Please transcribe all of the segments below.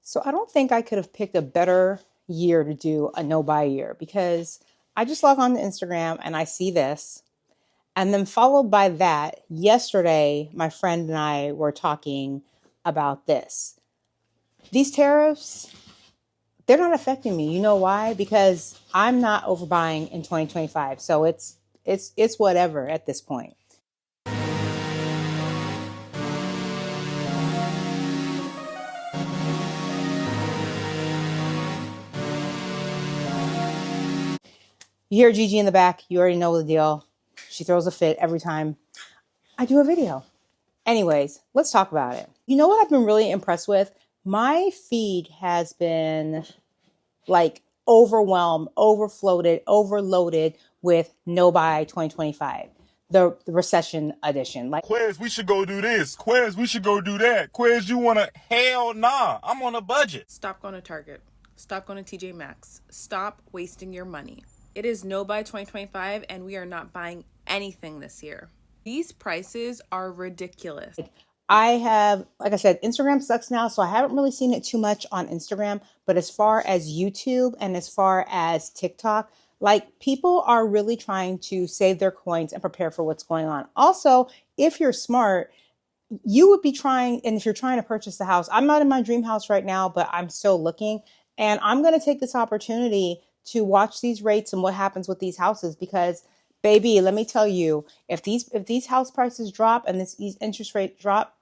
So I don't think I could have picked a better year to do a no buy year because I just log on to Instagram and I see this. And then followed by that, yesterday, my friend and I were talking about this. These tariffs, they're not affecting me. You know why? Because I'm not overbuying in 2025. So it's whatever at this point. You hear Gigi in the back, you already know the deal. She throws a fit every time I do a video. Anyways, let's talk about it. You know what I've been really impressed with? My feed has been like overwhelmed, overfloated, overloaded with no buy 2025, the recession edition. Like, Quez, we should go do this. Quez, we should go do that. Quez, you wanna? Hell nah. I'm on a budget. Stop going to Target. Stop going to TJ Maxx. Stop wasting your money. It is no buy 2025 and we are not buying anything this year. These prices are ridiculous. I have, like I said, Instagram sucks now, so I haven't really seen it too much on Instagram. But as far as YouTube and as far as TikTok, like people are really trying to save their coins and prepare for what's going on. Also, if you're smart, you would be trying, and if you're trying to purchase a house, I'm not in my dream house right now, but I'm still looking. And I'm going to take this opportunity to watch these rates and what happens with these houses because baby, let me tell you, if these house prices drop and these interest rates drop,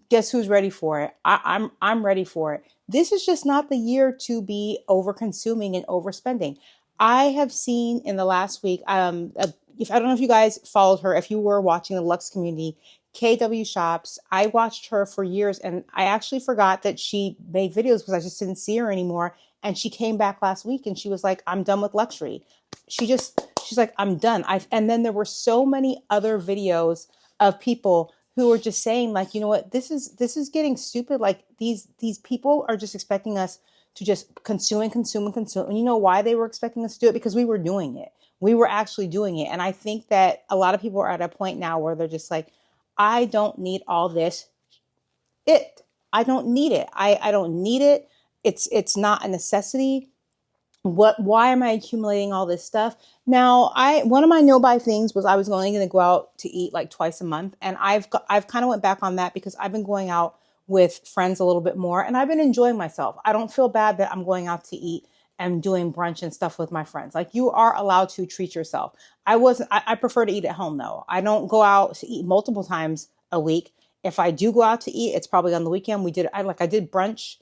guess who's ready for it? I'm ready for it. This is just not the year to be over consuming and overspending. I have seen in the last week, if I don't know if you guys followed her, if you were watching the Lux community, KW Shops, I watched her for years and I actually forgot that she made videos because I just didn't see her anymore. And she came back last week and she was like, I'm done with luxury. She's like, I'm done. And then there were so many other videos of people who are just saying like, you know what, this is getting stupid. Like these people are just expecting us to just consume and consume and consume. And you know why they were expecting us to do it? Because we were doing it. We were actually doing it. And I think that a lot of people are at a point now where they're just like, I don't need all this. I don't need it. I don't need it. It's not a necessity. Why am I accumulating all this stuff? Now, I one of my no buy things was I was only going to go out to eat like twice a month, and I've kind of went back on that because I've been going out with friends a little bit more and I've been enjoying myself. I don't feel bad that I'm going out to eat and doing brunch and stuff with my friends. Like you are allowed to treat yourself. I prefer to eat at home though. I don't go out to eat multiple times a week. If I do go out to eat, it's probably on the weekend. I did brunch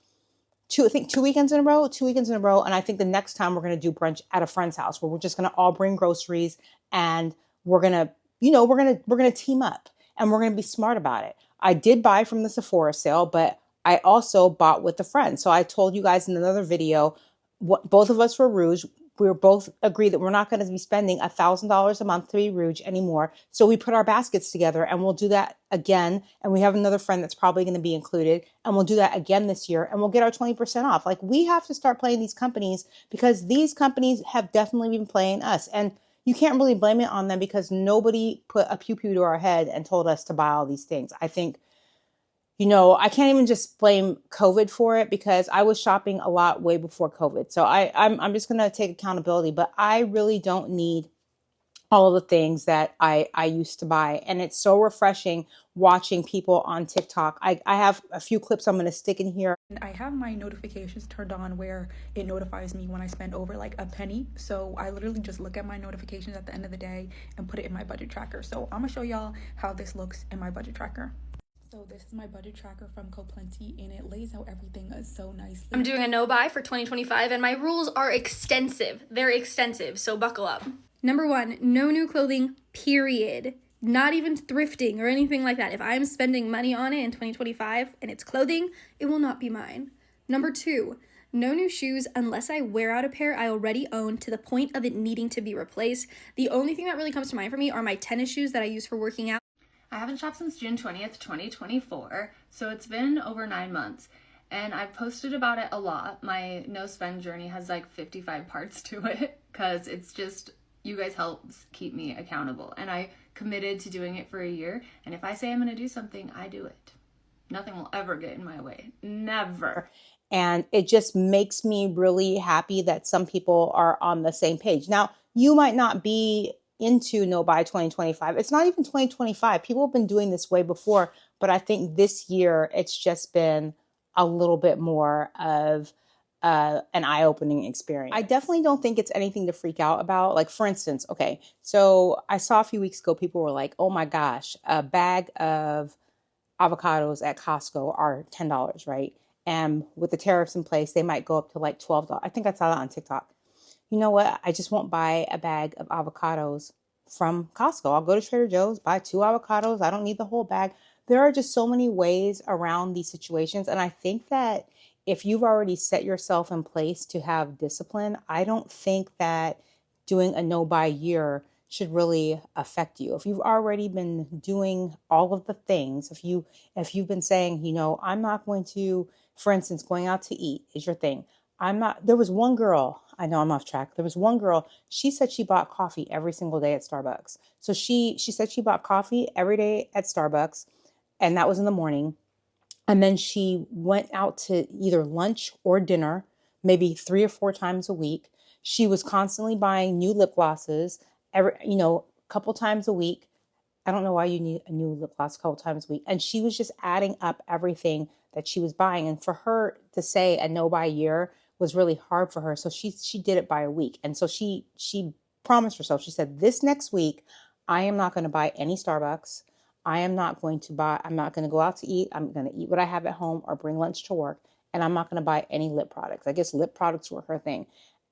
I think 2 weekends in a row. And I think the next time we're going to do brunch at a friend's house where we're just going to all bring groceries and we're going to, we're going to team up and we're going to be smart about it. I did buy from the Sephora sale, but I also bought with a friend. So I told you guys in another video, what both of us were Rouge. We were both agreed that we're not going to be spending $1,000 a month to be Rouge anymore. So we put our baskets together and we'll do that again. And we have another friend that's probably going to be included. And we'll do that again this year and we'll get our 20% off. Like we have to start playing these companies because these companies have definitely been playing us. And you can't really blame it on them because nobody put a pew pew to our head and told us to buy all these things. I think I can't even just blame COVID for it because I was shopping a lot way before COVID. So I'm just gonna take accountability, but I really don't need all of the things that I used to buy. And it's so refreshing watching people on TikTok. I have a few clips I'm gonna stick in here. And I have my notifications turned on where it notifies me when I spend over like a penny. So I literally just look at my notifications at the end of the day and put it in my budget tracker. So I'm gonna show y'all how this looks in my budget tracker. So this is my budget tracker from Coplenty and it lays out everything so nicely. I'm doing a no buy for 2025 and my rules are extensive. They're extensive, so buckle up. Number 1, no new clothing, period. Not even thrifting or anything like that. If I'm spending money on it in 2025 and it's clothing, it will not be mine. Number 2, no new shoes unless I wear out a pair I already own to the point of it needing to be replaced. The only thing that really comes to mind for me are my tennis shoes that I use for working out. I haven't shopped since June 20th, 2024, so it's been over 9 months, and I've posted about it a lot. My no spend journey has like 55 parts to it, because it's just, you guys help keep me accountable, and I committed to doing it for a year, and if I say I'm going to do something, I do it. Nothing will ever get in my way. Never. And it just makes me really happy that some people are on the same page. Now, you might not be into No Buy 2025. It's not even 2025. People have been doing this way before, but I think this year it's just been a little bit more of an eye-opening experience. I definitely don't think it's anything to freak out about. Like, for instance, okay, so I saw a few weeks ago, people were like, oh my gosh, a bag of avocados at Costco are $10, right? And with the tariffs in place, they might go up to like $12. I think I saw that on TikTok. You know what? I just won't buy a bag of avocados from Costco. I'll go to Trader Joe's, buy 2 avocados. I don't need the whole bag. There are just so many ways around these situations. And I think that if you've already set yourself in place to have discipline, I don't think that doing a no buy year should really affect you. If you've already been doing all of the things, if you've been saying, I'm not going to, for instance, going out to eat is your thing. There was one girl, I know I'm off track. There was one girl, she said she bought coffee every single day at Starbucks. So she said she bought coffee every day at Starbucks, and that was in the morning. And then she went out to either lunch or dinner, maybe 3 or 4 times a week. She was constantly buying new lip glosses a couple times a week. I don't know why you need a new lip gloss a couple times a week. And she was just adding up everything that she was buying. And for her to say a no buy year was really hard for her. So she did it by a week. And so she promised herself, she said, this next week, I am not going to buy any Starbucks. I'm not going to go out to eat. I'm going to eat what I have at home or bring lunch to work. And I'm not going to buy any lip products. I guess lip products were her thing.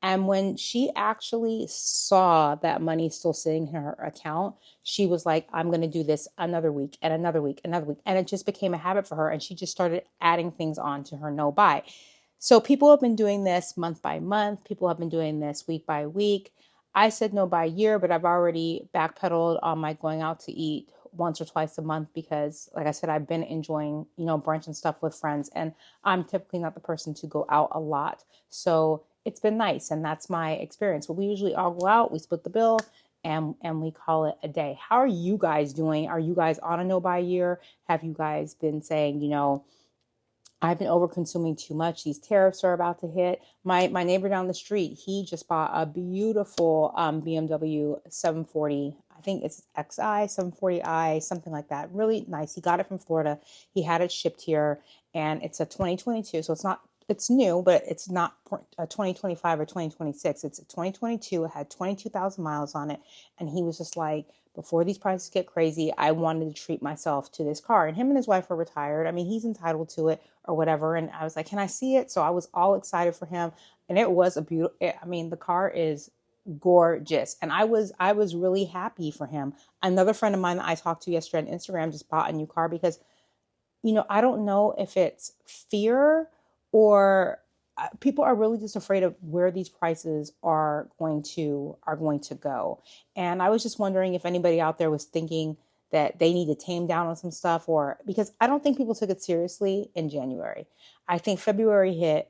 And when she actually saw that money still sitting in her account, she was like, I'm going to do this another week and another week, another week. And it just became a habit for her. And she just started adding things on to her no buy. So people have been doing this month by month. People have been doing this week by week. I said no buy year, but I've already backpedaled on my going out to eat once or twice a month because, like I said, I've been enjoying, brunch and stuff with friends. And I'm typically not the person to go out a lot. So it's been nice. And that's my experience. But we usually all go out, we split the bill, and we call it a day. How are you guys doing? Are you guys on a no buy year? Have you guys been saying, I've been over consuming too much. These tariffs are about to hit. My neighbor down the street, he just bought a beautiful BMW 740. I think it's XI, 740i, something like that. Really nice. He got it from Florida. He had it shipped here, and it's a 2022. So it's new, but it's not a 2025 or 2026. It's a 2022. It had 22,000 miles on it. And he was just like, before these prices get crazy, I wanted to treat myself to this car. And him and his wife are retired. I mean, he's entitled to it or whatever. And I was like, can I see it? So I was all excited for him. And it was a beautiful, the car is gorgeous. And I was really happy for him. Another friend of mine that I talked to yesterday on Instagram just bought a new car because, I don't know if it's fear or people are really just afraid of where these prices are going to go. And I was just wondering if anybody out there was thinking that they need to tame down on some stuff, or because I don't think people took it seriously in January. I think February hit,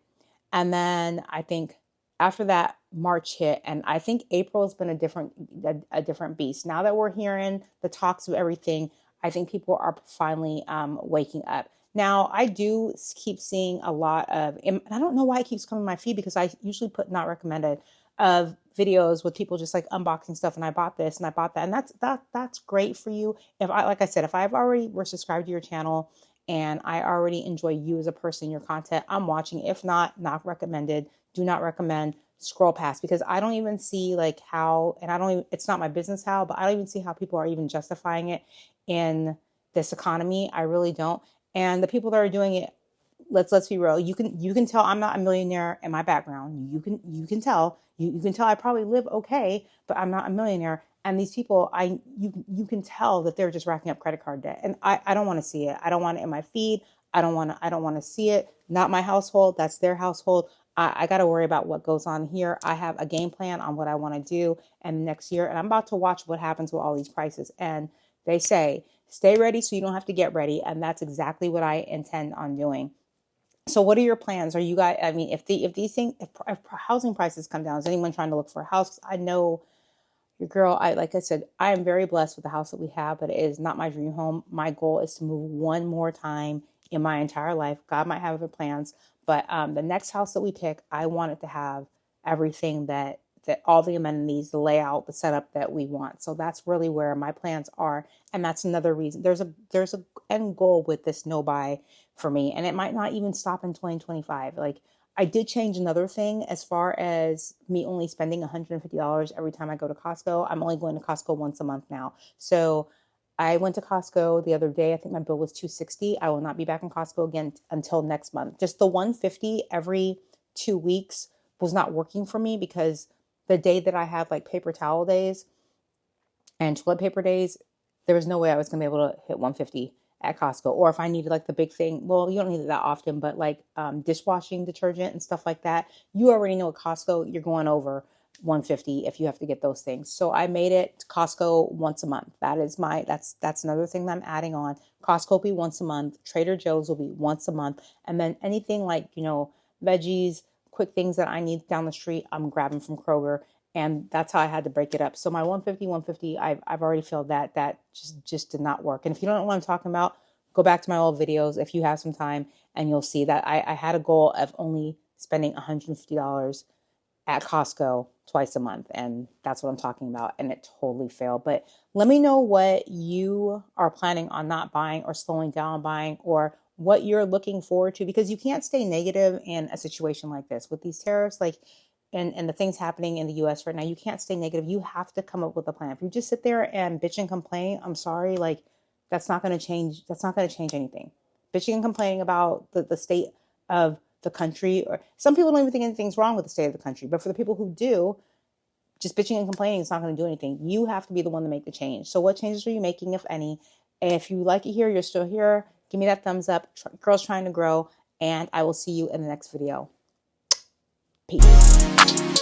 and then I think after that March hit, and I think April has been a different beast. Now that we're hearing the talks of everything, I think people are finally waking up. Now, I do keep seeing a lot of, and I don't know why it keeps coming in my feed because I usually put not recommended of videos with people just like unboxing stuff. And I bought this and I bought that. And that's great for you. Like I said, if I've already were subscribed to your channel and I already enjoy you as a person, your content, I'm watching. If not recommended, do not recommend, scroll past, because I don't even see like how, and it's not my business how, but I don't even see how people are even justifying it in this economy. I really don't. And the people that are doing it, let's be real. You can tell I'm not a millionaire in my background. You can tell I probably live okay, but I'm not a millionaire. And these people, you can tell that they're just racking up credit card debt. And I don't want to see it. I don't want it in my feed. I don't want to see it. Not my household. That's their household. I got to worry about what goes on here. I have a game plan on what I want to do and next year. And I'm about to watch what happens with all these prices. And they say, stay ready so you don't have to get ready. And that's exactly what I intend on doing. So what are your plans? Are you guys, if housing prices come down, is anyone trying to look for a house? I know your girl, like I said, I am very blessed with the house that we have, but it is not my dream home. My goal is to move one more time in my entire life. God might have other plans, but the next house that we pick, I want it to have everything that all the amenities, the layout, the setup that we want. So that's really where my plans are, and that's another reason. There's a end goal with this no buy for me, and it might not even stop in 2025. Like, I did change another thing as far as me only spending $150 every time I go to Costco. I'm only going to Costco once a month now. So I went to Costco the other day. I think my bill was $260. I will not be back in Costco again until next month. Just the $150 every 2 weeks was not working for me, because the day that I have like paper towel days and toilet paper days, there was no way I was going to be able to hit $150 at Costco. Or if I needed like the big thing, well, you don't need it that often, but like dishwashing detergent and stuff like that, you already know at Costco, you're going over $150 if you have to get those things. So I made it to Costco once a month. That's another thing that I'm adding on. Costco will be once a month. Trader Joe's will be once a month. And then anything like, veggies, quick things that I need down the street, I'm grabbing from Kroger. And that's how I had to break it up. So my 150, I've already felt that just did not work. And if you don't know what I'm talking about, go back to my old videos if you have some time, and you'll see that I had a goal of only spending $150 at Costco twice a month. And that's what I'm talking about. And it totally failed. But let me know what you are planning on not buying or slowing down buying, or what you're looking forward to, because you can't stay negative in a situation like this with these tariffs. Like, and the things happening in the US right now, you can't stay negative. You have to come up with a plan. If you just sit there and bitch and complain, I'm sorry, like, that's not going to change. That's not going to change anything. Bitching and complaining about the state of the country, or some people don't even think anything's wrong with the state of the country, but for the people who do, just bitching and complaining is not going to do anything. You have to be the one to make the change. So what changes are you making, if any? If you like it here, you're still here, give me that thumbs up. Girls Trying to Grow, and I will see you in the next video. Peace.